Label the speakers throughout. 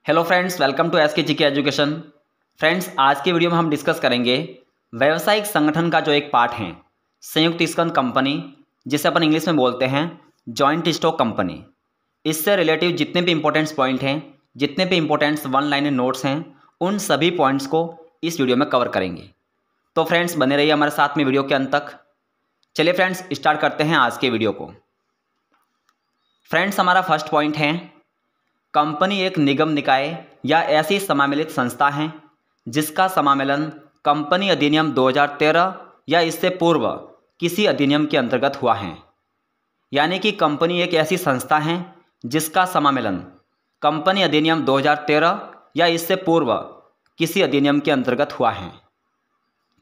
Speaker 1: Hello friends, welcome to SK GK education. Friends, आज के video में हम डिस्कस करेंगे व्यावसायिक संगठन का जो एक पार्ट है संयुक्त स्कंद कंपनी, जिसे अपन इंग्लिश में बोलते हैं जॉइंट स्टॉक कंपनी। इससे रिलेटिव जितने भी इंपॉर्टेंट्स पॉइंट हैं, जितने भी इंपॉर्टेंट्स वन लाइनर नोट्स हैं, उन सभी पॉइंट्स को इस वीडियो में कवर करेंगे। तो फ्रेंड्स, बने रहिए हमारे साथ में वीडियो के अंत तक। चलिए फ्रेंड्स, स्टार्ट करते हैं आज के वीडियो को। फ्रेंड्स, हमारा फर्स्ट पॉइंट है कंपनी एक निगम निकाय या ऐसी समामेलित संस्था है जिसका समामेलन कंपनी अधिनियम 2013 या इससे पूर्व किसी अधिनियम के अंतर्गत हुआ है। यानी कि कंपनी एक ऐसी संस्था है जिसका समामेलन कंपनी अधिनियम 2013 या इससे पूर्व किसी अधिनियम के अंतर्गत हुआ है।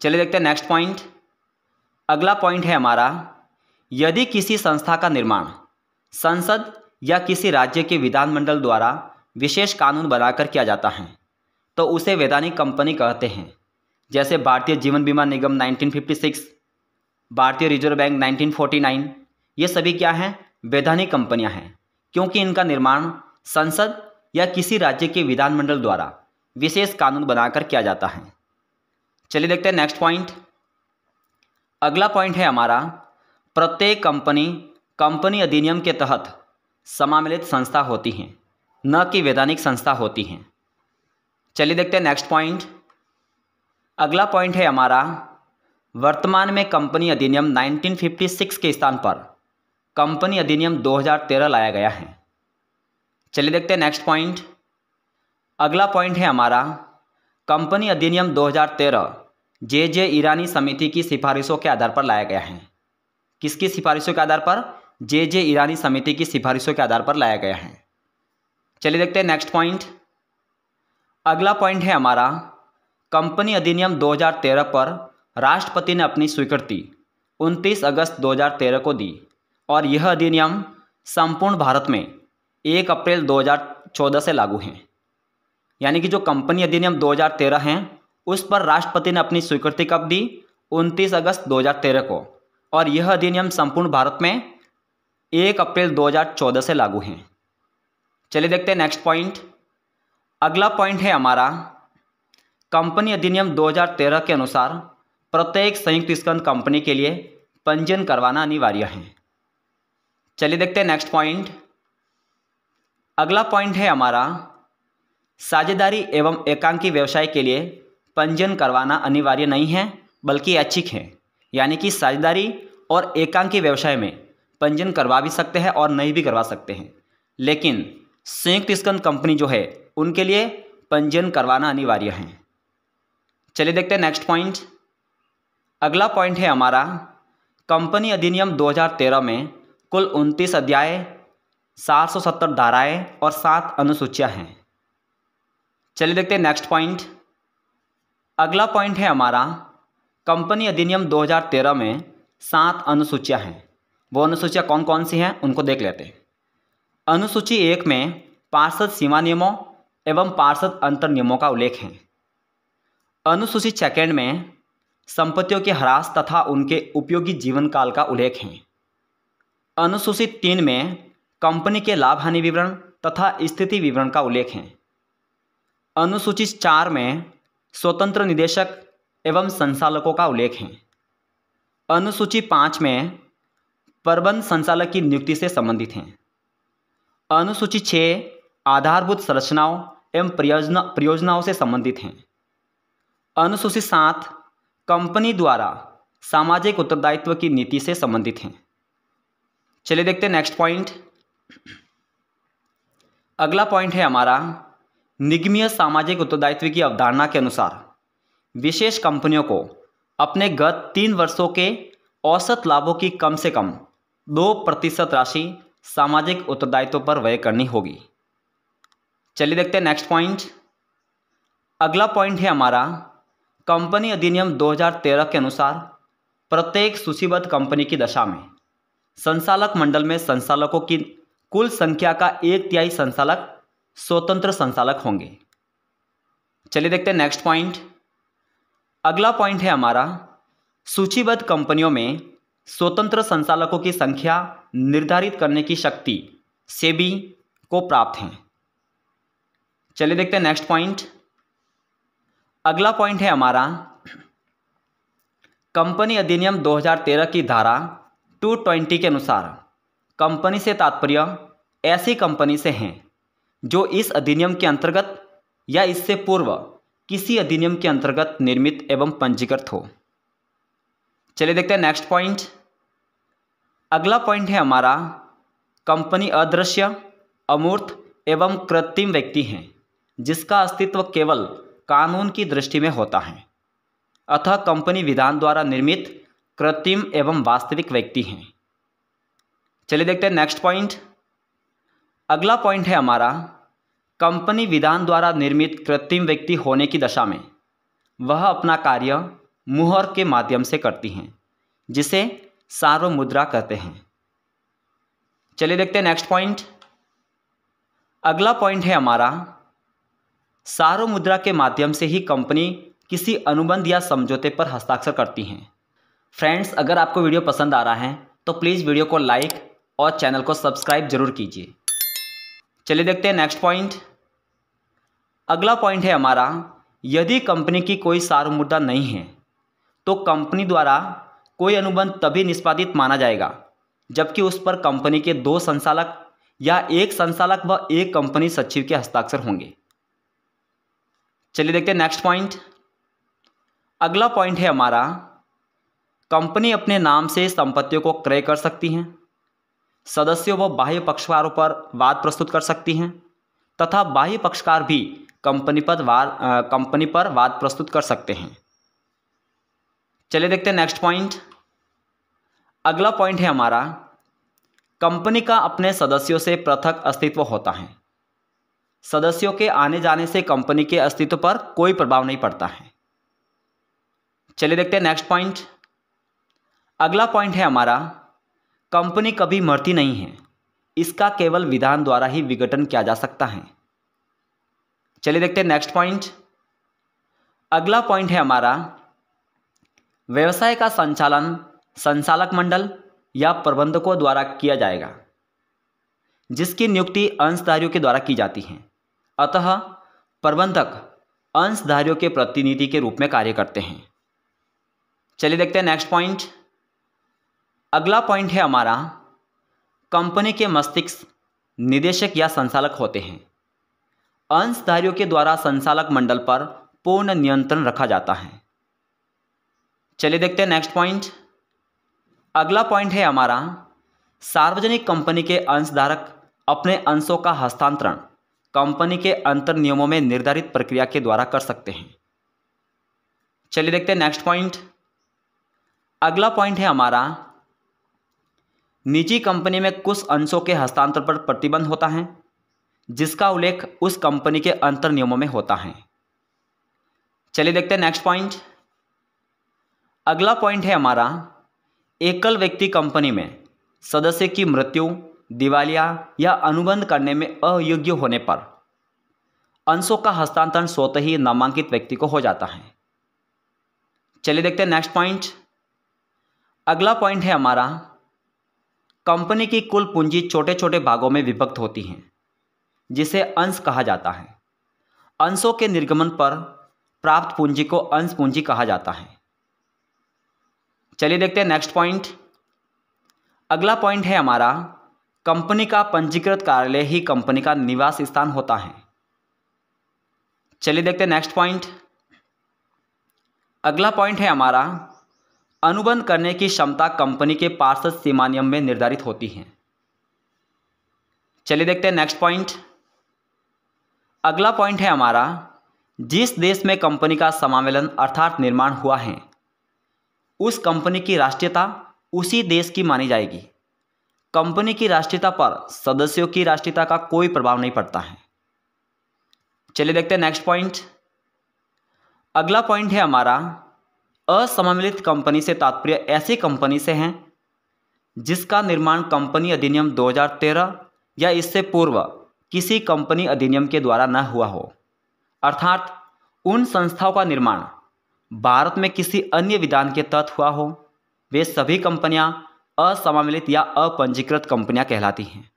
Speaker 1: चलिए देखते हैं नेक्स्ट पॉइंट। अगला पॉइंट है हमारा, यदि किसी संस्था का निर्माण संसद या किसी राज्य के विधानमंडल द्वारा विशेष कानून बनाकर किया जाता है तो उसे वैधानिक कंपनी कहते हैं। जैसे भारतीय जीवन बीमा निगम 1956, भारतीय रिजर्व बैंक 1949, ये सभी क्या हैं? वैधानिक कंपनियां हैं, क्योंकि इनका निर्माण संसद या किसी राज्य के विधानमंडल द्वारा विशेष कानून बनाकर किया जाता है। चलिए देखते हैं नेक्स्ट पॉइंट। अगला पॉइंट है हमारा, प्रत्येक कंपनी कंपनी अधिनियम के तहत समामेलित संस्था होती हैं, न कि वैधानिक संस्था होती हैं। चलिए देखते हैं नेक्स्ट पॉइंट। अगला पॉइंट है हमारा, वर्तमान में कंपनी अधिनियम 1956 के स्थान पर कंपनी अधिनियम 2013 लाया गया है। चलिए देखते हैं नेक्स्ट पॉइंट। अगला पॉइंट है हमारा, कंपनी अधिनियम 2013 जे ईरानी समिति की सिफारिशों के आधार पर लाया गया है। किसकी सिफारिशों के आधार पर? जे ईरानी समिति की सिफारिशों के आधार पर लाया गया है। चलिए देखते हैं नेक्स्ट पॉइंट। अगला पॉइंट है हमारा, कंपनी अधिनियम 2013 पर राष्ट्रपति ने अपनी स्वीकृति 29 अगस्त 2013 को दी और यह अधिनियम संपूर्ण भारत में 1 अप्रैल 2014 से लागू है। यानी कि जो कंपनी अधिनियम 2013 है उस पर राष्ट्रपति ने अपनी स्वीकृति कब दी? 29 अगस्त 2013 को, और यह अधिनियम संपूर्ण भारत में 1 अप्रैल 2014 से लागू हैं। चलिए देखते हैं नेक्स्ट पॉइंट। अगला पॉइंट है हमारा, कंपनी अधिनियम 2013 के अनुसार प्रत्येक संयुक्त स्कंद कंपनी के लिए पंजीयन करवाना अनिवार्य है। चलिए देखते हैं नेक्स्ट पॉइंट। अगला पॉइंट है हमारा, साझेदारी एवं एकांकी व्यवसाय के लिए पंजीयन करवाना अनिवार्य नहीं है बल्कि ऐच्छिक है। यानी कि साझेदारी और एकांकी व्यवसाय में पंजीयन करवा भी सकते हैं और नहीं भी करवा सकते हैं, लेकिन संयुक्त स्कंद कंपनी जो है उनके लिए पंजीयन करवाना अनिवार्य है। चलिए देखते हैं नेक्स्ट पॉइंट। अगला पॉइंट है हमारा, कंपनी अधिनियम 2013 में कुल 29 अध्याय, 770 धाराएं और 7 अनुसूचियां हैं। चलिए देखते हैं नेक्स्ट पॉइंट। अगला पॉइंट है हमारा, कंपनी अधिनियम 2013 में 7 अनुसूचियां हैं। वो अनुसूचियाँ कौन कौन सी हैं उनको देख लेते हैं। अनुसूची 1 में पार्षद सीमा नियमों एवं पार्षद अंतर नियमों का उल्लेख है। अनुसूची 2 में संपत्तियों के ह्रास तथा उनके उपयोगी जीवन काल का उल्लेख है। अनुसूची 3 में कंपनी के लाभ हानि विवरण तथा स्थिति विवरण का उल्लेख है। अनुसूची 4 में स्वतंत्र निदेशक एवं संचालकों का उल्लेख है। अनुसूची 5 में प्रबंध संचालक की नियुक्ति से संबंधित हैं। अनुसूची 6 आधारभूत संरचनाओं एवं परियोजनाओं से संबंधित हैं। अनुसूची 7 कंपनी द्वारा सामाजिक उत्तरदायित्व की नीति से संबंधित हैं। चलिए देखते हैं नेक्स्ट पॉइंट। अगला पॉइंट है हमारा, निगमीय सामाजिक उत्तरदायित्व की अवधारणा के अनुसार विशेष कंपनियों को अपने गत 3 वर्षों के औसत लाभों की कम से कम 2% राशि सामाजिक उत्तरदायित्व पर व्यय करनी होगी। चलिए देखते हैं नेक्स्ट पॉइंट। अगला पॉइंट है हमारा, कंपनी अधिनियम 2013 के अनुसार प्रत्येक सूचीबद्ध कंपनी की दशा में संचालक मंडल में संचालकों की कुल संख्या का 1/3 संचालक स्वतंत्र संचालक होंगे। चलिए देखते हैं नेक्स्ट पॉइंट। अगला पॉइंट है हमारा, सूचीबद्ध कंपनियों में स्वतंत्र संचालकों की संख्या निर्धारित करने की शक्ति सेबी को प्राप्त है। चलिए देखते हैं नेक्स्ट पॉइंट। अगला पॉइंट है हमारा कंपनी अधिनियम 2013 की धारा 220 के अनुसार कंपनी से तात्पर्य ऐसी कंपनी से हैं जो इस अधिनियम के अंतर्गत या इससे पूर्व किसी अधिनियम के अंतर्गत निर्मित एवं पंजीकृत हो। चलिए देखते हैं नेक्स्ट पॉइंट। अगला पॉइंट है हमारा कंपनी अदृश्य, अमूर्त एवं कृत्रिम व्यक्ति हैं जिसका अस्तित्व केवल कानून की दृष्टि में होता है, अतः कंपनी विधान द्वारा निर्मित कृत्रिम एवं वास्तविक व्यक्ति हैं। चलिए देखते हैं नेक्स्ट पॉइंट। अगला पॉइंट है हमारा कंपनी विधान द्वारा निर्मित कृत्रिम व्यक्ति होने की दशा में वह अपना कार्य मुहर के माध्यम से करती हैं जिसे सार्वमुद्रा कहते हैं। चलिए देखते हैं नेक्स्ट पॉइंट। अगला पॉइंट है हमारा सार्वमुद्रा के माध्यम से ही कंपनी किसी अनुबंध या समझौते पर हस्ताक्षर करती हैं। फ्रेंड्स, अगर आपको वीडियो पसंद आ रहा है तो प्लीज़ वीडियो को लाइक और चैनल को सब्सक्राइब जरूर कीजिए। चलिए देखते हैं नेक्स्ट पॉइंट। अगला पॉइंट है हमारा यदि कंपनी की कोई सार्वमुद्रा नहीं है तो कंपनी द्वारा कोई अनुबंध तभी निष्पादित माना जाएगा जबकि उस पर कंपनी के 2 संचालक या एक संचालक व एक कंपनी सचिव के हस्ताक्षर होंगे। चलिए देखते हैं नेक्स्ट पॉइंट। अगला पॉइंट है हमारा कंपनी अपने नाम से संपत्तियों को क्रय कर सकती हैं, सदस्यों व बाह्य पक्षकारों पर वाद प्रस्तुत कर सकती हैं तथा बाह्य पक्षकार भी कंपनी पर वाद प्रस्तुत कर सकते हैं। चलिए देखते हैं नेक्स्ट पॉइंट। अगला पॉइंट है हमारा कंपनी का अपने सदस्यों से पृथक अस्तित्व होता है, सदस्यों के आने जाने से कंपनी के अस्तित्व पर कोई प्रभाव नहीं पड़ता है। चलिए देखते हैं नेक्स्ट पॉइंट। अगला पॉइंट है हमारा कंपनी कभी मरती नहीं है, इसका केवल विधान द्वारा ही विघटन किया जा सकता है। चलिए देखते हैं नेक्स्ट पॉइंट। अगला पॉइंट है हमारा व्यवसाय का संचालन संचालक मंडल या प्रबंधकों द्वारा किया जाएगा जिसकी नियुक्ति अंशधारियों के द्वारा की जाती है, अतः प्रबंधक अंशधारियों के प्रतिनिधि के रूप में कार्य करते हैं। चलिए देखते हैं नेक्स्ट पॉइंट। अगला पॉइंट है हमारा कंपनी के मस्तिष्क निदेशक या संचालक होते हैं, अंशधारियों के द्वारा संचालक मंडल पर पूर्ण नियंत्रण रखा जाता है। चलिए देखते हैं नेक्स्ट पॉइंट। अगला पॉइंट है हमारा सार्वजनिक कंपनी के अंशधारक अपने अंशों का हस्तांतरण कंपनी के अंतर नियमों में निर्धारित प्रक्रिया के द्वारा कर सकते हैं। चलिए देखते हैं नेक्स्ट पॉइंट। अगला पॉइंट है हमारा निजी कंपनी में कुछ अंशों के हस्तांतरण पर प्रतिबंध होता है जिसका उल्लेख उस कंपनी के अंतर नियमों में होता है। चलिए देखते हैं नेक्स्ट पॉइंट। अगला पॉइंट है हमारा एकल व्यक्ति कंपनी में सदस्य की मृत्यु, दिवालिया या अनुबंध करने में अयोग्य होने पर अंशों का हस्तांतरण स्वतः ही नामांकित व्यक्ति को हो जाता है। चलिए देखते हैं नेक्स्ट पॉइंट। अगला पॉइंट है हमारा कंपनी की कुल पूंजी छोटे छोटे भागों में विभक्त होती है जिसे अंश कहा जाता है। अंशों के निर्गमन पर प्राप्त पूंजी को अंश पूंजी कहा जाता है। चलिए देखते हैं नेक्स्ट पॉइंट। अगला पॉइंट है हमारा कंपनी का पंजीकृत कार्यालय ही कंपनी का निवास स्थान होता है। चलिए देखते हैं नेक्स्ट पॉइंट। अगला पॉइंट है हमारा अनुबंध करने की क्षमता कंपनी के पार्षद सीमा नियम में निर्धारित होती है। चलिए देखते हैं नेक्स्ट पॉइंट। अगला पॉइंट है हमारा जिस देश में कंपनी का समावेलन अर्थात निर्माण हुआ है उस कंपनी की राष्ट्रीयता उसी देश की मानी जाएगी। कंपनी की राष्ट्रीयता पर सदस्यों की राष्ट्रीयता का कोई प्रभाव नहीं पड़ता है। चलिए देखते हैं नेक्स्ट पॉइंट। अगला पॉइंट है हमारा असममिलित कंपनी से तात्पर्य ऐसी कंपनी से हैं जिसका निर्माण कंपनी अधिनियम 2013 या इससे पूर्व किसी कंपनी अधिनियम के द्वारा न हुआ हो, अर्थात उन संस्थाओं का निर्माण भारत में किसी अन्य विधान के तहत हुआ हो, वे सभी कंपनियां असममिलित या अपंजीकृत कंपनियां कहलाती हैं।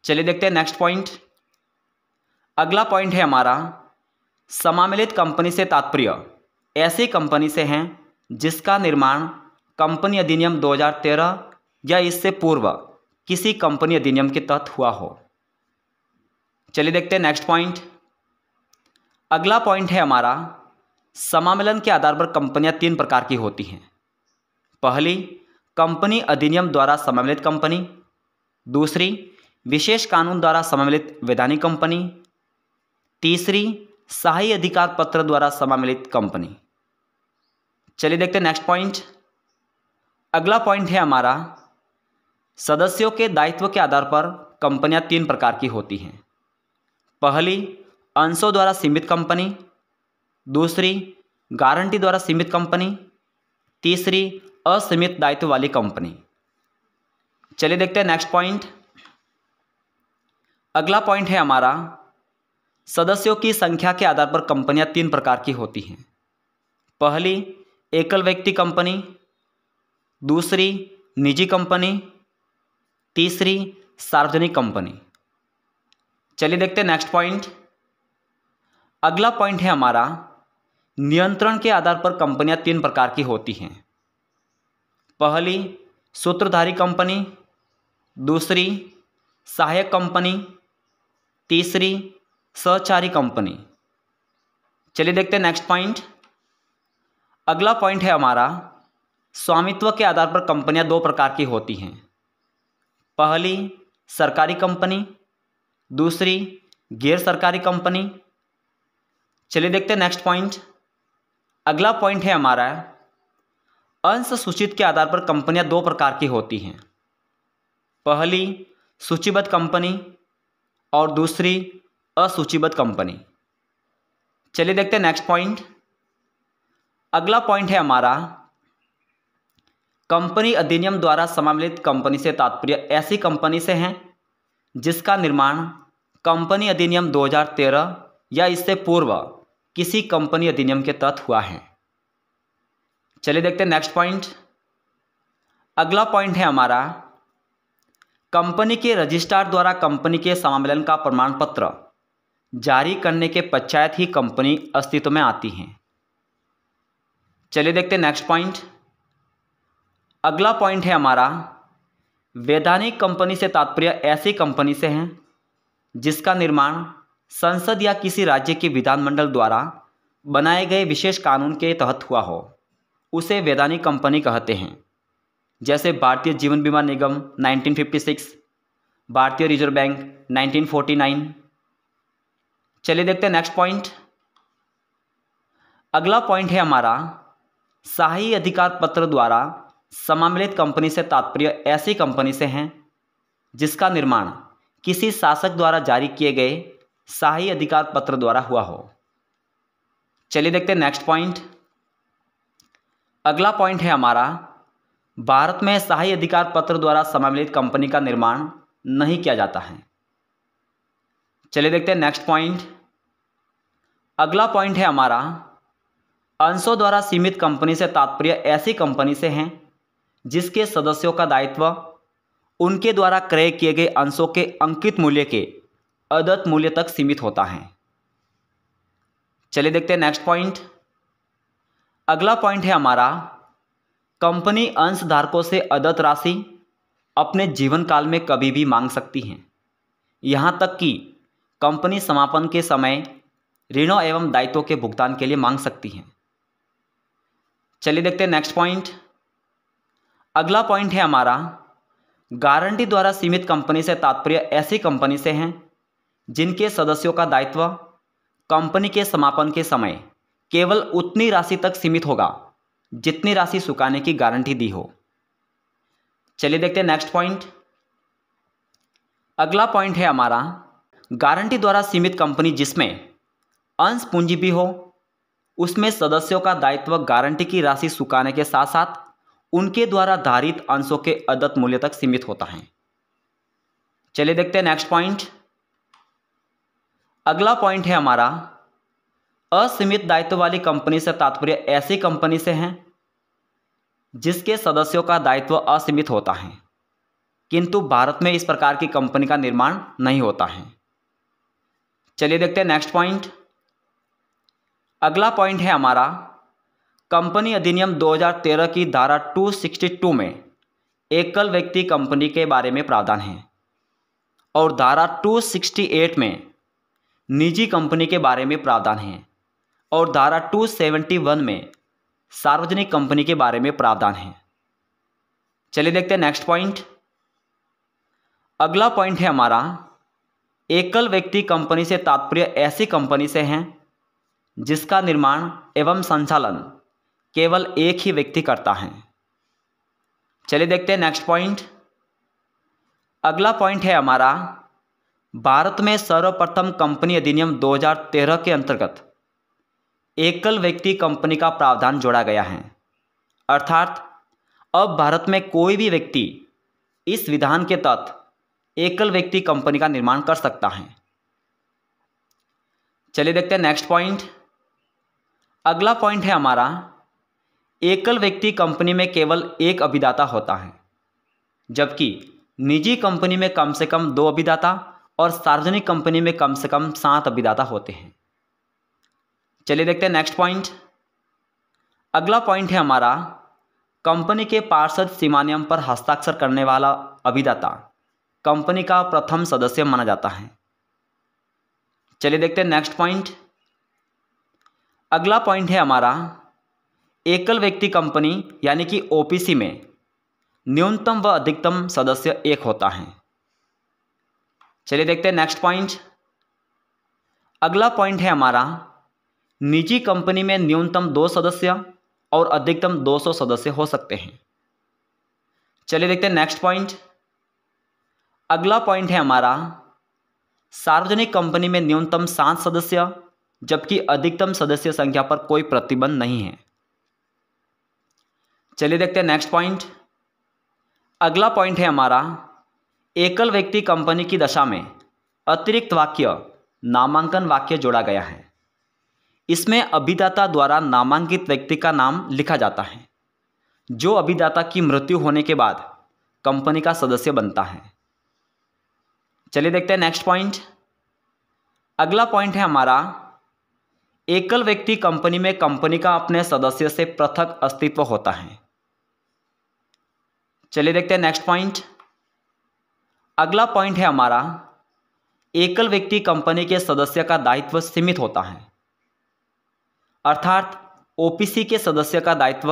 Speaker 1: चलिए देखते हैं नेक्स्ट पॉइंट। अगला पॉइंट है हमारा, समामिलित कंपनी से तात्पर्य ऐसी कंपनी से हैं जिसका निर्माण कंपनी अधिनियम 2013 या इससे पूर्व किसी कंपनी अधिनियम के तहत हुआ हो। चलिए देखते हैं नेक्स्ट पॉइंट। अगला पॉइंट है हमारा, समामेलन के आधार पर कंपनियां 3 प्रकार की होती हैं। पहली, कंपनी अधिनियम द्वारा समामिलित कंपनी। दूसरी, विशेष कानून द्वारा समामिलित वैधानिक कंपनी। तीसरी, सहाय्य अधिकार पत्र द्वारा समामिलित कंपनी। चलिए देखते हैं नेक्स्ट पॉइंट। अगला पॉइंट है हमारा, सदस्यों के दायित्व के आधार पर कंपनियां 3 प्रकार की होती हैं। पहली, अंशों द्वारा सीमित कंपनी। दूसरी, गारंटी द्वारा सीमित कंपनी। तीसरी, असीमित दायित्व वाली कंपनी। चलिए देखते हैं नेक्स्ट पॉइंट। अगला पॉइंट है हमारा, सदस्यों की संख्या के आधार पर कंपनियां 3 प्रकार की होती हैं। पहली, एकल व्यक्ति कंपनी। दूसरी, निजी कंपनी। तीसरी, सार्वजनिक कंपनी। चलिए देखते हैं नेक्स्ट पॉइंट। अगला पॉइंट है हमारा, नियंत्रण के आधार पर कंपनियां 3 प्रकार की होती हैं। पहली, सूत्रधारी कंपनी। दूसरी, सहायक कंपनी। तीसरी, सहचारी कंपनी। चलिए देखते हैं नेक्स्ट पॉइंट। अगला पॉइंट है हमारा, स्वामित्व के आधार पर कंपनियां 2 प्रकार की होती हैं। पहली, सरकारी कंपनी। दूसरी, गैर सरकारी कंपनी। चलिए देखते हैं नेक्स्ट पॉइंट। अगला पॉइंट है हमारा, अंश सूचित के आधार पर कंपनियां 2 प्रकार की होती हैं। पहली, सूचीबद्ध कंपनी और दूसरी, असूचीबद्ध कंपनी। चलिए देखते हैं नेक्स्ट पॉइंट। अगला पॉइंट है हमारा, कंपनी अधिनियम द्वारा समामिलित कंपनी से तात्पर्य ऐसी कंपनी से हैं जिसका निर्माण कंपनी अधिनियम 2013 या इससे पूर्व किसी कंपनी अधिनियम के तहत हुआ है। चलिए देखते हैं नेक्स्ट पॉइंट। अगला पॉइंट है हमारा, कंपनी के रजिस्ट्रार द्वारा कंपनी के समामेलन का प्रमाण पत्र जारी करने के पश्चात ही कंपनी अस्तित्व में आती है। चलिए देखते हैं नेक्स्ट पॉइंट। अगला पॉइंट है हमारा, वैधानिक कंपनी से तात्पर्य ऐसी कंपनी से हैं जिसका निर्माण संसद या किसी राज्य के विधानमंडल द्वारा बनाए गए विशेष कानून के तहत हुआ हो, उसे वैधानिक कंपनी कहते हैं। जैसे भारतीय जीवन बीमा निगम 1956, भारतीय रिजर्व बैंक 1949। चलिए देखते हैं नेक्स्ट पॉइंट। अगला पॉइंट है हमारा, सहाय्य अधिकार पत्र द्वारा समामिलित कंपनी से तात्पर्य ऐसी कंपनी से हैं जिसका निर्माण किसी शासक द्वारा जारी किए गए सहाय्य अधिकार पत्र द्वारा हुआ हो। चलिए देखते हैं नेक्स्ट पॉइंट। अगला पॉइंट है हमारा, भारत में सहाय्य अधिकार पत्र द्वारा समामिलित कंपनी का निर्माण नहीं किया जाता है। चलिए देखते हैं नेक्स्ट पॉइंट। अगला पॉइंट है हमारा, अंशों द्वारा सीमित कंपनी से तात्पर्य ऐसी कंपनी से हैं जिसके सदस्यों का दायित्व उनके द्वारा क्रय किए गए अंशों के अंकित मूल्य के अदत्त मूल्य तक सीमित होता है। चलिए देखते हैं नेक्स्ट पॉइंट। अगला पॉइंट है हमारा, कंपनी अंशधारकों से अदत्त राशि अपने जीवन काल में कभी भी मांग सकती हैं, यहाँ तक कि कंपनी समापन के समय ऋणों एवं दायित्वों के भुगतान के लिए मांग सकती हैं। चलिए देखते हैं नेक्स्ट पॉइंट। अगला पॉइंट है हमारा, गारंटी द्वारा सीमित कंपनी से तात्पर्य ऐसी कंपनी से हैं जिनके सदस्यों का दायित्व कंपनी के समापन के समय केवल उतनी राशि तक सीमित होगा जितनी राशि चुकाने की गारंटी दी हो। चलिए देखते हैं नेक्स्ट पॉइंट। अगला पॉइंट है हमारा, गारंटी द्वारा सीमित कंपनी जिसमें अंश पूंजी भी हो, उसमें सदस्यों का दायित्व गारंटी की राशि चुकाने के साथ साथ उनके द्वारा धारित अंशों के अदत्त मूल्य तक सीमित होता है। चलिए देखते हैं नेक्स्ट पॉइंट। अगला पॉइंट है हमारा, असीमित दायित्व वाली कंपनी से तात्पर्य ऐसी कंपनी से हैं जिसके सदस्यों का दायित्व असीमित होता है, किंतु भारत में इस प्रकार की कंपनी का निर्माण नहीं होता है। चलिए देखते हैं नेक्स्ट पॉइंट। अगला पॉइंट है हमारा, कंपनी अधिनियम 2013 की धारा 262 में एकल व्यक्ति कंपनी के बारे में प्रावधान है और धारा 268 में निजी कंपनी के बारे में प्रावधान है और धारा 271 में सार्वजनिक कंपनी के बारे में प्रावधान है। चलिए देखते हैं नेक्स्ट पॉइंट। अगला पॉइंट है हमारा, एकल व्यक्ति कंपनी से तात्पर्य ऐसी कंपनी से है जिसका निर्माण एवं संचालन केवल एक ही व्यक्ति करता है। चलिए देखते हैं नेक्स्ट पॉइंट। अगला पॉइंट है हमारा, भारत में सर्वप्रथम कंपनी अधिनियम 2013 के अंतर्गत एकल व्यक्ति कंपनी का प्रावधान जोड़ा गया है, अर्थात अब भारत में कोई भी व्यक्ति इस विधान के तहत एकल व्यक्ति कंपनी का निर्माण कर सकता है। चलिए देखते हैं नेक्स्ट पॉइंट। अगला पॉइंट है हमारा, एकल व्यक्ति कंपनी में केवल एक अभिदाता होता है, जबकि निजी कंपनी में कम से कम 2 अभिदाता और सार्वजनिक कंपनी में कम से कम 7 अभिदाता होते हैं। चलिए देखते हैं नेक्स्ट पॉइंट। अगला पॉइंट है हमारा, कंपनी के पार्षद सीमानियम पर हस्ताक्षर करने वाला अभिदाता कंपनी का प्रथम सदस्य माना जाता है। चलिए देखते हैं नेक्स्ट पॉइंट। अगला पॉइंट है हमारा, एकल व्यक्ति कंपनी यानी कि ओपीसी में न्यूनतम व अधिकतम सदस्य 1 होता है। चलिए देखते हैं नेक्स्ट पॉइंट। अगला पॉइंट है हमारा, निजी कंपनी में न्यूनतम 2 सदस्य और अधिकतम 200 सदस्य हो सकते हैं। चलिए देखते हैं नेक्स्ट पॉइंट। अगला पॉइंट है हमारा, सार्वजनिक कंपनी में न्यूनतम 7 सदस्य जबकि अधिकतम सदस्य संख्या पर कोई प्रतिबंध नहीं है। चलिए देखते हैं नेक्स्ट पॉइंट। अगला पॉइंट है हमारा, एकल व्यक्ति कंपनी की दशा में अतिरिक्त वाक्य नामांकन वाक्य जोड़ा गया है। इसमें अभिदाता द्वारा नामांकित व्यक्ति का नाम लिखा जाता है, जो अभिदाता की मृत्यु होने के बाद कंपनी का सदस्य बनता है। चलिए देखते हैं नेक्स्ट पॉइंट। अगला पॉइंट है हमारा, एकल व्यक्ति कंपनी में कंपनी का अपने सदस्य से पृथक अस्तित्व होता है। चलिए देखते हैं नेक्स्ट पॉइंट। अगला पॉइंट है हमारा, एकल व्यक्ति कंपनी के सदस्य का दायित्व सीमित होता है, अर्थात ओपीसी के सदस्य का दायित्व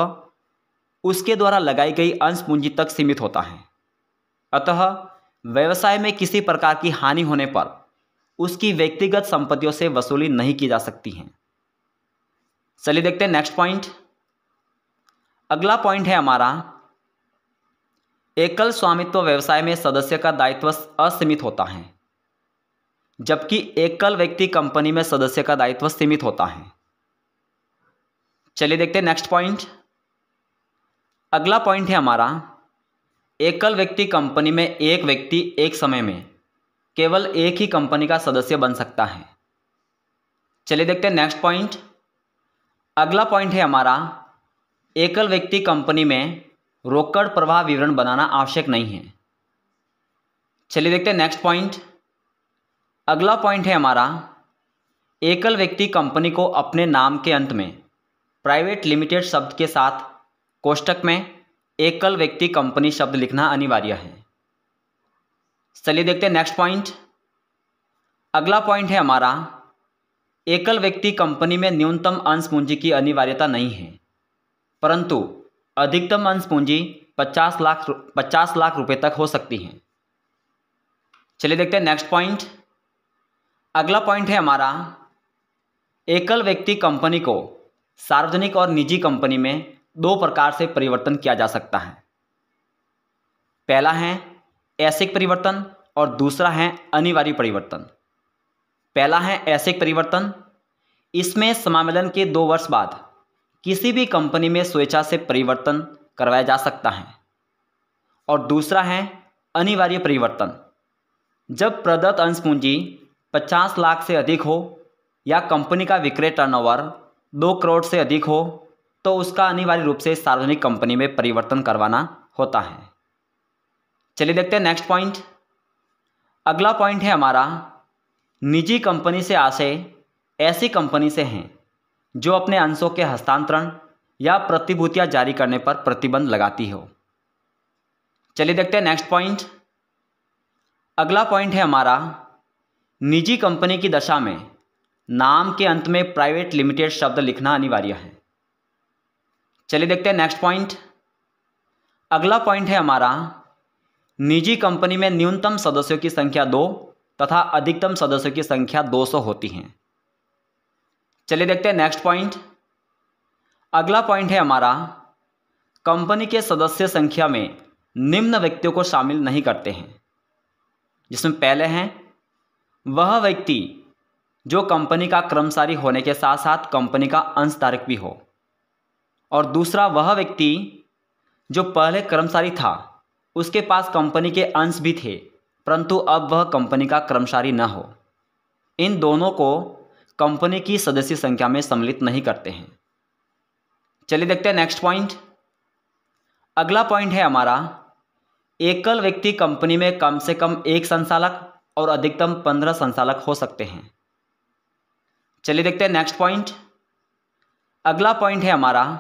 Speaker 1: उसके द्वारा लगाई गई अंश पूंजी तक सीमित होता है। अतः व्यवसाय में किसी प्रकार की हानि होने पर उसकी व्यक्तिगत संपत्तियों से वसूली नहीं की जा सकती है। चलिए देखते हैं नेक्स्ट पॉइंट। अगला पॉइंट है हमारा, एकल स्वामित्व व्यवसाय में सदस्य का दायित्व असीमित होता है, जबकि एकल व्यक्ति कंपनी में सदस्य का दायित्व सीमित होता है। चलिए देखते हैं नेक्स्ट पॉइंट। अगला पॉइंट है हमारा, एकल व्यक्ति कंपनी में एक व्यक्ति एक समय में केवल एक ही कंपनी का सदस्य बन सकता है। चलिए देखते हैं नेक्स्ट पॉइंट। अगला पॉइंट है हमारा, एकल व्यक्ति कंपनी में रोकड़ प्रवाह विवरण बनाना आवश्यक नहीं है। चलिए देखते हैं नेक्स्ट पॉइंट। अगला पॉइंट है हमारा, एकल व्यक्ति कंपनी को अपने नाम के अंत में प्राइवेट लिमिटेड शब्द के साथ कोष्टक में एकल व्यक्ति कंपनी शब्द लिखना अनिवार्य है। चलिए देखते हैं नेक्स्ट पॉइंट। अगला पॉइंट है हमारा, एकल व्यक्ति कंपनी में न्यूनतम अंश पूंजी की अनिवार्यता नहीं है, परंतु अधिकतम अंश पूंजी 50 लाख रुपए तक हो सकती है। चलिए देखते हैं नेक्स्ट पॉइंट। अगला पॉइंट है हमारा, एकल व्यक्ति कंपनी को सार्वजनिक और निजी कंपनी में 2 प्रकार से परिवर्तन किया जा सकता है। पहला है ऐच्छिक परिवर्तन और दूसरा है अनिवार्य परिवर्तन। पहला है ऐच्छिक परिवर्तन। इसमें समामेलन के 2 वर्ष बाद किसी भी कंपनी में स्वेच्छा से परिवर्तन करवाया जा सकता है। और दूसरा है अनिवार्य परिवर्तन। जब प्रदत्त अंश पूंजी 50 लाख से अधिक हो या कंपनी का विक्रय टर्नओवर 2 करोड़ से अधिक हो तो उसका अनिवार्य रूप से सार्वजनिक कंपनी में परिवर्तन करवाना होता है। चलिए देखते हैं नेक्स्ट पॉइंट। अगला पॉइंट है हमारा, निजी कंपनी से आशय ऐसी कंपनी से हैं जो अपने अंशों के हस्तांतरण या प्रतिभूतियां जारी करने पर प्रतिबंध लगाती हो। चलिए देखते हैं नेक्स्ट पॉइंट। अगला पॉइंट है हमारा, निजी कंपनी की दशा में नाम के अंत में प्राइवेट लिमिटेड शब्द लिखना अनिवार्य है। चलिए देखते हैं नेक्स्ट पॉइंट। अगला पॉइंट है हमारा, निजी कंपनी में न्यूनतम सदस्यों की संख्या 2 तथा अधिकतम सदस्यों की संख्या 200 होती हैं। चलिए देखते हैं नेक्स्ट पॉइंट। अगला पॉइंट है हमारा, कंपनी के सदस्य संख्या में निम्न व्यक्तियों को शामिल नहीं करते हैं, जिसमें पहले हैं वह व्यक्ति जो कंपनी का कर्मचारी होने के साथ साथ कंपनी का अंशधारक भी हो, और दूसरा वह व्यक्ति जो पहले कर्मचारी था, उसके पास कंपनी के अंश भी थे परंतु अब वह कंपनी का कर्मचारी न हो। इन दोनों को कंपनी की सदस्य संख्या में सम्मिलित नहीं करते हैं। चलिए देखते हैं नेक्स्ट पॉइंट। अगला पॉइंट है हमारा, एकल व्यक्ति कंपनी में कम से कम 1 संचालक और अधिकतम 15 संचालक हो सकते हैं। चलिए देखते हैं नेक्स्ट पॉइंट। अगला पॉइंट है हमारा,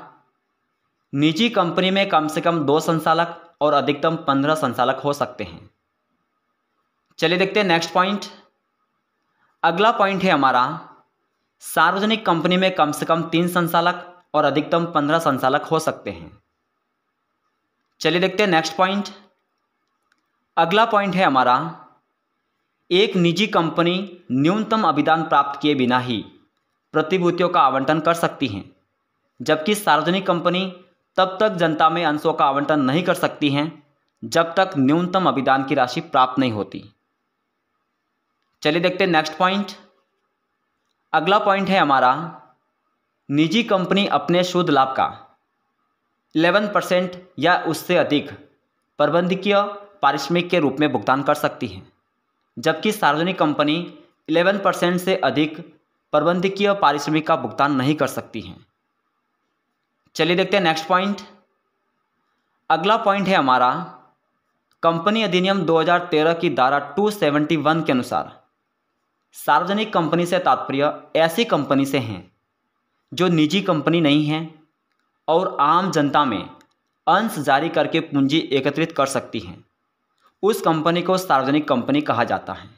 Speaker 1: निजी कंपनी में कम से कम 2 संचालक और अधिकतम 15 संचालक हो सकते हैं। चलिए देखते हैं नेक्स्ट पॉइंट। अगला पॉइंट है हमारा, सार्वजनिक कंपनी में कम से कम 3 संचालक और अधिकतम 15 संचालक हो सकते हैं। चलिए देखते हैं नेक्स्ट पॉइंट। अगला पॉइंट है हमारा, एक निजी कंपनी न्यूनतम अभिदान प्राप्त किए बिना ही प्रतिभूतियों का आवंटन कर सकती हैं, जबकि सार्वजनिक कंपनी तब तक जनता में अंशों का आवंटन नहीं कर सकती हैं जब तक न्यूनतम अभिदान की राशि प्राप्त नहीं होती। चलिए देखते हैं नेक्स्ट पॉइंट। अगला पॉइंट है हमारा, निजी कंपनी अपने शुद्ध लाभ का 11% या उससे अधिक प्रबंधकीय पारिश्रमिक के रूप में भुगतान कर सकती है, जबकि सार्वजनिक कंपनी 11% से अधिक प्रबंधकीय पारिश्रमिक का भुगतान नहीं कर सकती हैं। चलिए देखते हैं नेक्स्ट पॉइंट। अगला पॉइंट है हमारा, कंपनी अधिनियम 2013 की धारा 271 के अनुसार सार्वजनिक कंपनी से तात्पर्य ऐसी कंपनी से हैं जो निजी कंपनी नहीं है और आम जनता में अंश जारी करके पूंजी एकत्रित कर सकती हैं। उस कंपनी को सार्वजनिक कंपनी कहा जाता है।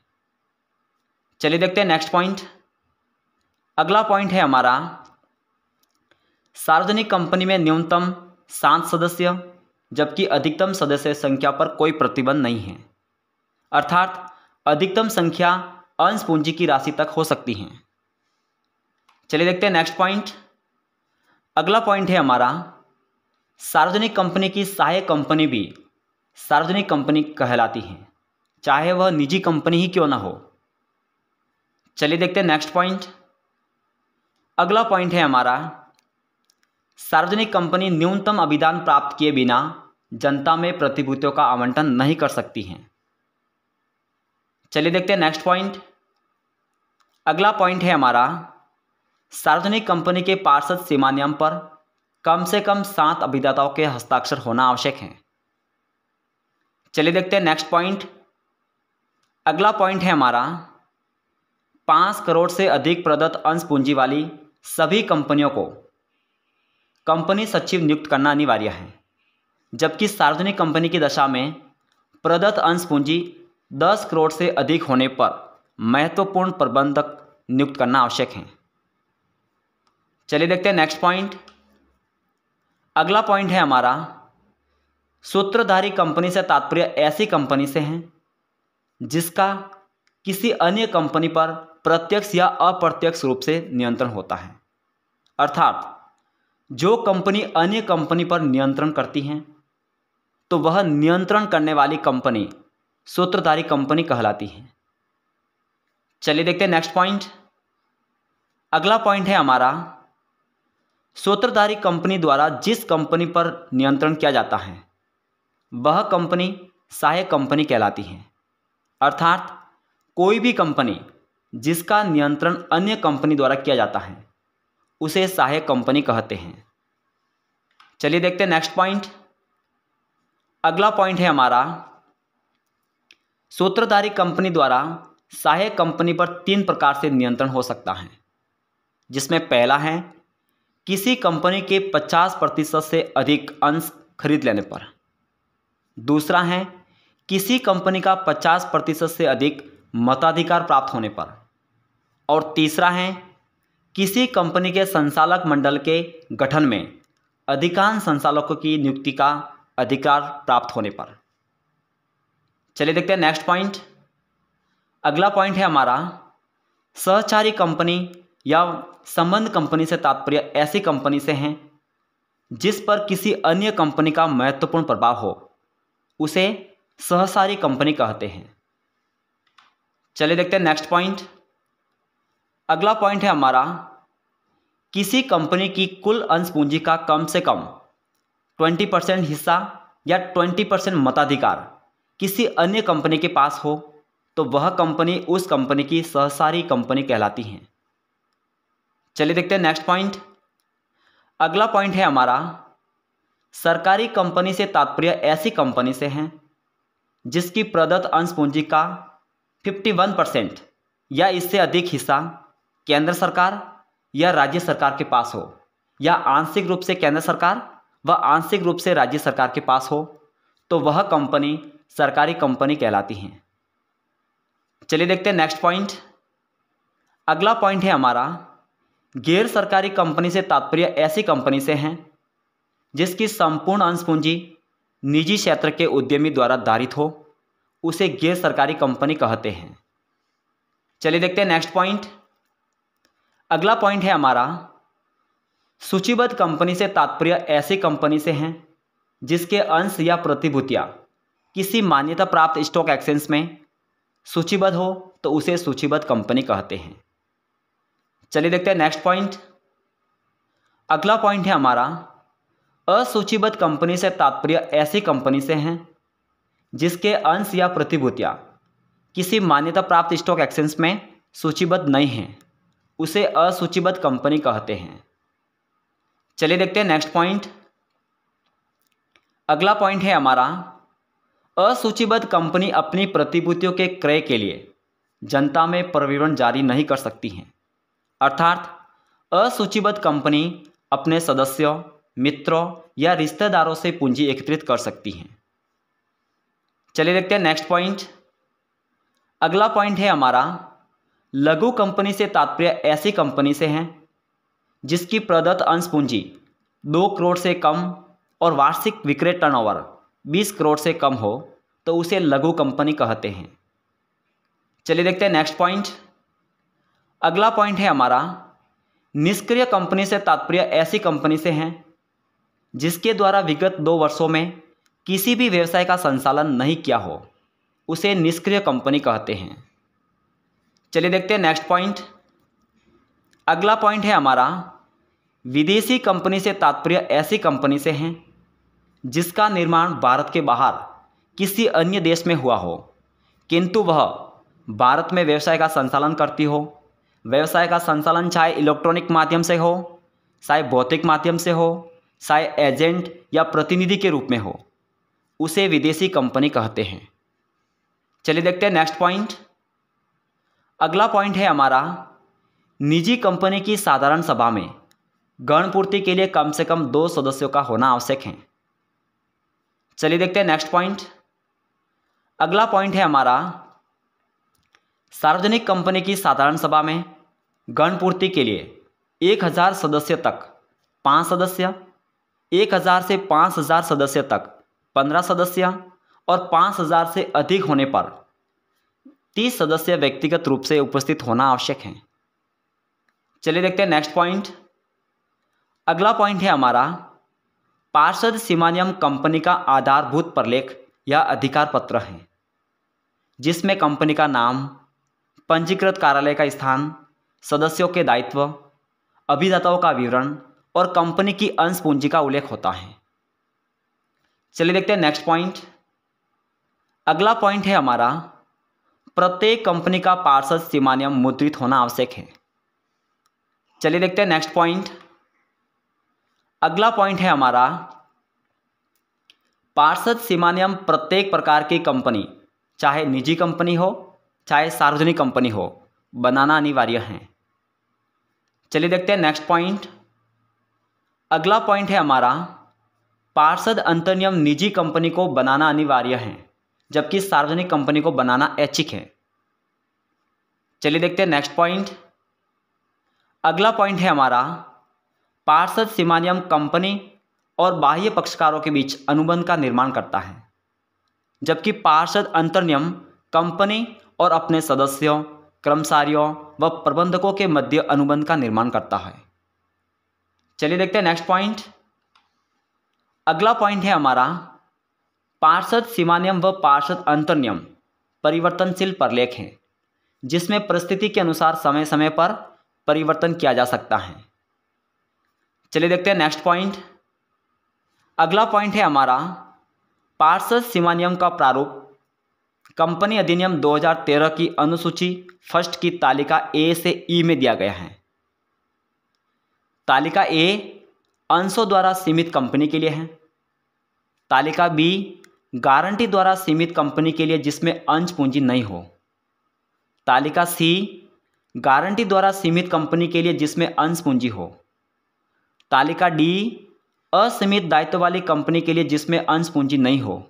Speaker 1: चलिए देखते हैं नेक्स्ट पॉइंट। अगला पॉइंट है हमारा, सार्वजनिक कंपनी में न्यूनतम 7 सदस्य जबकि अधिकतम सदस्य संख्या पर कोई प्रतिबंध नहीं है, अर्थात अधिकतम संख्या अंश पूंजी की राशि तक हो सकती है। चलिए देखते हैं नेक्स्ट पॉइंट। अगला पॉइंट है हमारा, सार्वजनिक कंपनी की सहायक कंपनी भी सार्वजनिक कंपनी कहलाती है, चाहे वह निजी कंपनी ही क्यों ना हो। चलिए देखते हैं नेक्स्ट पॉइंट। अगला पॉइंट है हमारा, सार्वजनिक कंपनी न्यूनतम अभिदान प्राप्त किए बिना जनता में प्रतिभूतियों का आवंटन नहीं कर सकती हैं। चलिए देखते हैं नेक्स्ट पॉइंट। अगला पॉइंट है हमारा, सार्वजनिक कंपनी के पार्षद सीमा नियम पर कम से कम 7 अभिदाताओं के हस्ताक्षर होना आवश्यक है। चलिए देखते हैं नेक्स्ट पॉइंट। अगला पॉइंट है हमारा, 5 करोड़ से अधिक प्रदत्त अंश पूंजी वाली सभी कंपनियों को कंपनी सचिव नियुक्त करना अनिवार्य है, जबकि सार्वजनिक कंपनी की दशा में प्रदत्त अंश पूंजी 10 करोड़ से अधिक होने पर महत्वपूर्ण प्रबंधक नियुक्त करना आवश्यक है। चलिए देखते हैं नेक्स्ट पॉइंट। अगला पॉइंट है हमारा, सूत्रधारी कंपनी से तात्पर्य ऐसी कंपनी से हैं जिसका किसी अन्य कंपनी पर प्रत्यक्ष या अप्रत्यक्ष रूप से नियंत्रण होता है, अर्थात जो कंपनी अन्य कंपनी पर नियंत्रण करती हैं तो वह नियंत्रण करने वाली कंपनी सूत्रधारी कंपनी कहलाती है। चलिए देखते हैं नेक्स्ट पॉइंट। अगला पॉइंट है हमारा, सूत्रधारी कंपनी द्वारा जिस कंपनी पर नियंत्रण किया जाता है वह कंपनी सहायक कंपनी कहलाती है, अर्थात कोई भी कंपनी जिसका नियंत्रण अन्य कंपनी द्वारा किया जाता है उसे सहायक कंपनी कहते हैं। चलिए देखते हैं नेक्स्ट पॉइंट। अगला पॉइंट है हमारा, सूत्रधारी कंपनी द्वारा सहायक कंपनी पर 3 प्रकार से नियंत्रण हो सकता है, जिसमें पहला है किसी कंपनी के 50% से अधिक अंश खरीद लेने पर। दूसरा है किसी कंपनी का 50% से अधिक मताधिकार प्राप्त होने पर। और तीसरा है किसी कंपनी के संचालक मंडल के गठन में अधिकांश संचालकों की नियुक्ति का अधिकार प्राप्त होने पर। चलिए देखते हैं नेक्स्ट पॉइंट। अगला पॉइंट है हमारा सहचारी कंपनी या संबंध कंपनी से तात्पर्य ऐसी कंपनी से है जिस पर किसी अन्य कंपनी का महत्वपूर्ण प्रभाव हो, उसे सहचारी कंपनी कहते हैं। चलिए देखते हैं नेक्स्ट पॉइंट। अगला पॉइंट है हमारा किसी कंपनी की कुल अंश पूंजी का कम से कम 20% हिस्सा या 20% मताधिकार किसी अन्य कंपनी के पास हो तो वह कंपनी उस कंपनी की सहचारी कंपनी कहलाती है। चलिए देखते हैं नेक्स्ट पॉइंट। अगला पॉइंट है हमारा सरकारी कंपनी से तात्पर्य ऐसी कंपनी से है जिसकी प्रदत्त अंश पूंजी का 51% या इससे अधिक हिस्सा केंद्र सरकार या राज्य सरकार के पास हो, या आंशिक रूप से केंद्र सरकार व आंशिक रूप से राज्य सरकार के पास हो, तो वह कंपनी सरकारी कंपनी कहलाती है। चलिए देखते हैं नेक्स्ट पॉइंट। अगला पॉइंट है हमारा गैर सरकारी कंपनी से तात्पर्य ऐसी कंपनी से है जिसकी संपूर्ण अंश पूंजी निजी क्षेत्र के उद्यमी द्वारा धारित हो, उसे गैर सरकारी कंपनी कहते हैं। चलिए देखते हैं नेक्स्ट पॉइंट। अगला पॉइंट है हमारा सूचीबद्ध कंपनी से तात्पर्य ऐसी कंपनी से है जिसके अंश या प्रतिभूतियां किसी मान्यता प्राप्त स्टॉक एक्सचेंज में सूचीबद्ध हो, तो उसे सूचीबद्ध कंपनी कहते हैं। चलिए देखते हैं नेक्स्ट पॉइंट। अगला पॉइंट है हमारा असूचीबद्ध कंपनी से तात्पर्य ऐसी कंपनी से है जिसके अंश या प्रतिभूतियां किसी मान्यता प्राप्त स्टॉक एक्सचेंज में सूचीबद्ध नहीं हैं, उसे असूचीबद्ध कंपनी कहते हैं। चलिए देखते हैं नेक्स्ट पॉइंट। अगला पॉइंट है हमारा असूचीबद्ध कंपनी अपनी प्रतिभूतियों के क्रय के लिए जनता में प्रविवरण जारी नहीं कर सकती हैं, अर्थात असूचीबद्ध कंपनी अपने सदस्यों, मित्रों या रिश्तेदारों से पूंजी एकत्रित कर सकती हैं। चलिए देखते हैं नेक्स्ट पॉइंट। अगला पॉइंट है हमारा लघु कंपनी से तात्पर्य ऐसी कंपनी से है जिसकी प्रदत्त अंश पूंजी 2 करोड़ से कम और वार्षिक विक्रय टर्नओवर 20 करोड़ से कम हो, तो उसे लघु कंपनी कहते हैं। चलिए देखते हैं नेक्स्ट पॉइंट। अगला पॉइंट है हमारा निष्क्रिय कंपनी से तात्पर्य ऐसी कंपनी से है जिसके द्वारा विगत 2 वर्षों में किसी भी व्यवसाय का संचालन नहीं किया हो, उसे निष्क्रिय कंपनी कहते हैं। चलिए देखते हैं नेक्स्ट पॉइंट। अगला पॉइंट है हमारा विदेशी कंपनी से तात्पर्य ऐसी कंपनी से है जिसका निर्माण भारत के बाहर किसी अन्य देश में हुआ हो, किंतु वह भारत में व्यवसाय का संचालन करती हो। व्यवसाय का संचालन चाहे इलेक्ट्रॉनिक माध्यम से हो, चाहे भौतिक माध्यम से हो, चाहे एजेंट या प्रतिनिधि के रूप में हो, उसे विदेशी कंपनी कहते हैं। चलिए देखते हैं नेक्स्ट पॉइंट। अगला पॉइंट है हमारा निजी कंपनी की साधारण सभा में गणपूर्ति के लिए कम से कम 2 सदस्यों का होना आवश्यक है। चलिए देखते हैं नेक्स्ट पॉइंट। अगला पॉइंट है हमारा सार्वजनिक कंपनी की साधारण सभा में गणपूर्ति के लिए 1000 सदस्य तक 5 सदस्य, 1000 से 5000 सदस्य तक 15 सदस्य और 5000 से अधिक होने पर 30 सदस्य व्यक्तिगत रूप से उपस्थित होना आवश्यक है। चलिए देखते हैं नेक्स्ट पॉइंट। अगला पॉइंट है हमारा पार्षद सीमा नियम कंपनी का आधारभूत प्रलेख या अधिकार पत्र है, जिसमें कंपनी का नाम, पंजीकृत कार्यालय का स्थान, सदस्यों के दायित्व, अभिदाताओं का विवरण और कंपनी की अंश पूंजी का उल्लेख होता है। चलिए देखते हैं नेक्स्ट पॉइंट। अगला पॉइंट है हमारा प्रत्येक कंपनी का पार्षद सीमा नियम मुद्रित होना आवश्यक है। चलिए देखते हैं नेक्स्ट पॉइंट। अगला पॉइंट है हमारा पार्षद सीमा नियम प्रत्येक प्रकार की कंपनी, चाहे निजी कंपनी हो चाहे सार्वजनिक कंपनी हो, बनाना अनिवार्य है। चलिए देखते हैं नेक्स्ट पॉइंट। अगला पॉइंट है हमारा, पार्षद अंतर्नियम निजी कंपनी को बनाना अनिवार्य है, जबकि सार्वजनिक कंपनी को बनाना ऐच्छिक है। चलिए देखते हैं नेक्स्ट पॉइंट। अगला पॉइंट है हमारा, पार्षद सीमा नियम कंपनी और बाह्य पक्षकारों के बीच अनुबंध का निर्माण करता है, जबकि पार्षद अंतर्नियम कंपनी और अपने सदस्यों, कर्मचारियों व प्रबंधकों के मध्य अनुबंध का निर्माण करता है। चलिए देखते हैं नेक्स्ट पॉइंट। अगला पॉइंट है हमारा, पार्षद सीमा नियम व पार्षद अंतर्नियम परिवर्तनशील प्रलेख हैं, जिसमें परिस्थिति के अनुसार समय समय पर परिवर्तन किया जा सकता है। चलिए देखते हैं नेक्स्ट पॉइंट। अगला पॉइंट है हमारा, पार्षद सीमा नियम का प्रारूप कंपनी अधिनियम 2013 की अनुसूची फर्स्ट की तालिका ए से ई में दिया गया है। तालिका ए अंशों द्वारा सीमित कंपनी के लिए है। तालिका बी गारंटी द्वारा सीमित कंपनी के लिए जिसमें अंश पूंजी नहीं हो। तालिका सी गारंटी द्वारा सीमित कंपनी के लिए जिसमें अंश पूंजी हो। तालिका डी असीमित दायित्व वाली कंपनी के लिए जिसमें अंश पूंजी नहीं हो।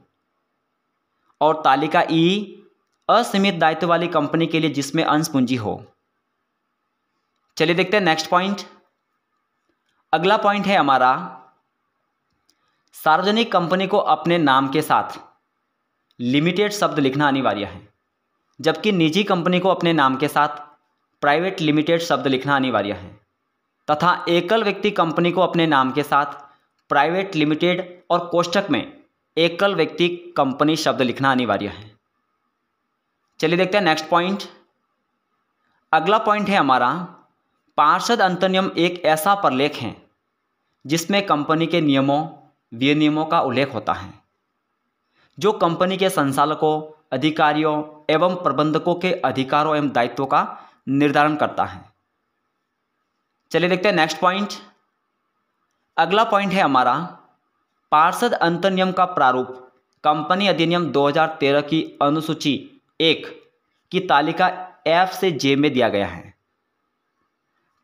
Speaker 1: और तालिका ई असीमित दायित्व वाली कंपनी के लिए जिसमें अंश पूंजी हो। चलिए देखते हैं नेक्स्ट पॉइंट। अगला पॉइंट है हमारा, सार्वजनिक कंपनी को अपने नाम के साथ लिमिटेड शब्द लिखना अनिवार्य है, जबकि निजी कंपनी को अपने नाम के साथ प्राइवेट लिमिटेड शब्द लिखना अनिवार्य है, तथा एकल व्यक्ति कंपनी को अपने नाम के साथ प्राइवेट लिमिटेड और कोष्ठक में एकल व्यक्ति कंपनी शब्द लिखना अनिवार्य है। चलिए देखते हैं नेक्स्ट पॉइंट। अगला पॉइंट है हमारा, पार्षद अंतर्नियम एक ऐसा प्रलेख है जिसमें कंपनी के नियमों, विनियमों का उल्लेख होता है, जो कंपनी के संचालकों, अधिकारियों एवं प्रबंधकों के अधिकारों एवं दायित्वों का निर्धारण करता है। चलिए देखते हैं नेक्स्ट पॉइंट। अगला पॉइंट है हमारा, पार्षद अंतर्नियम का प्रारूप कंपनी अधिनियम 2013 की अनुसूची 1 की तालिका एफ से जे में दिया गया है।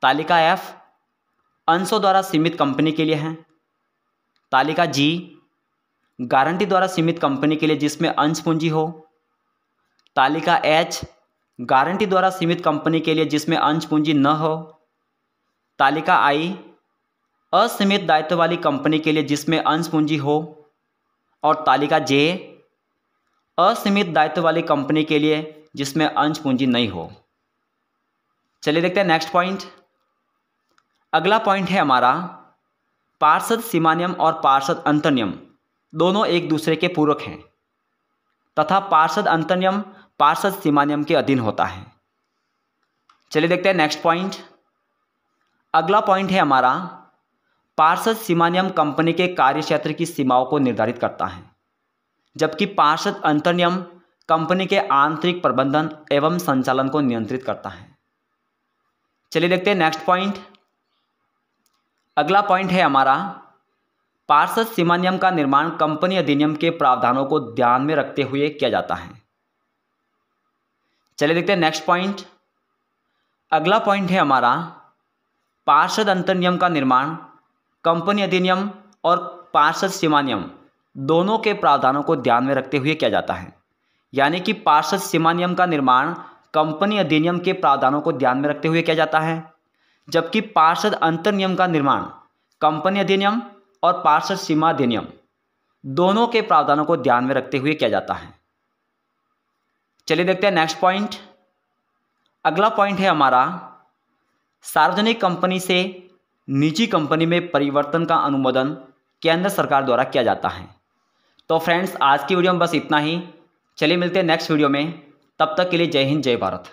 Speaker 1: तालिका एफ अंशों द्वारा सीमित कंपनी के लिए है। तालिका जी गारंटी द्वारा सीमित कंपनी के लिए जिसमें अंश पूंजी हो। तालिका एच गारंटी द्वारा सीमित कंपनी के लिए जिसमें अंश पूंजी न हो। तालिका आई असीमित दायित्व वाली कंपनी के लिए जिसमें अंश पूंजी हो। और तालिका जे असीमित दायित्व वाली कंपनी के लिए जिसमें अंश पूंजी नहीं हो। चलिए देखते हैं नेक्स्ट पॉइंट। अगला पॉइंट है हमारा, पार्षद सीमा नियम और पार्षद अंतर्नियम दोनों एक दूसरे के पूरक हैं, तथा पार्षद अंतर्नियम पार्षद सीमा नियम के अधीन होता है। चलिए देखते हैं नेक्स्ट पॉइंट। अगला पॉइंट है हमारा, पार्षद सीमा नियम कंपनी के कार्यक्षेत्र की सीमाओं को निर्धारित करता है, जबकि पार्षद अंतर्नियम कंपनी के आंतरिक प्रबंधन एवं संचालन को नियंत्रित करता है। चलिए देखते हैं नेक्स्ट पॉइंट। अगला पॉइंट है हमारा, पार्षद सीमा नियम का निर्माण कंपनी अधिनियम के प्रावधानों को ध्यान में रखते हुए किया जाता है। चलिए देखते हैं नेक्स्ट पॉइंट। अगला पॉइंट है हमारा, पार्षद अंतर्नियम का निर्माण कंपनी अधिनियम और पार्षद सीमा नियम दोनों के प्रावधानों को ध्यान में रखते हुए किया जाता है। यानी कि पार्षद सीमा नियम का निर्माण कंपनी अधिनियम के प्रावधानों को ध्यान में रखते हुए किया जाता है, जबकि पार्षद अंतर्नियम का निर्माण कंपनी अधिनियम और पार्षद सीमा अधिनियम दोनों के प्रावधानों को ध्यान में रखते हुए किया जाता है। चलिए देखते हैं नेक्स्ट पॉइंट। अगला पॉइंट है हमारा, सार्वजनिक कंपनी से निजी कंपनी में परिवर्तन का अनुमोदन केंद्र सरकार द्वारा किया जाता है। तो फ्रेंड्स, आज की वीडियो में बस इतना ही। चलिए मिलते हैं नेक्स्ट वीडियो में, तब तक के लिए जय हिंद, जय भारत।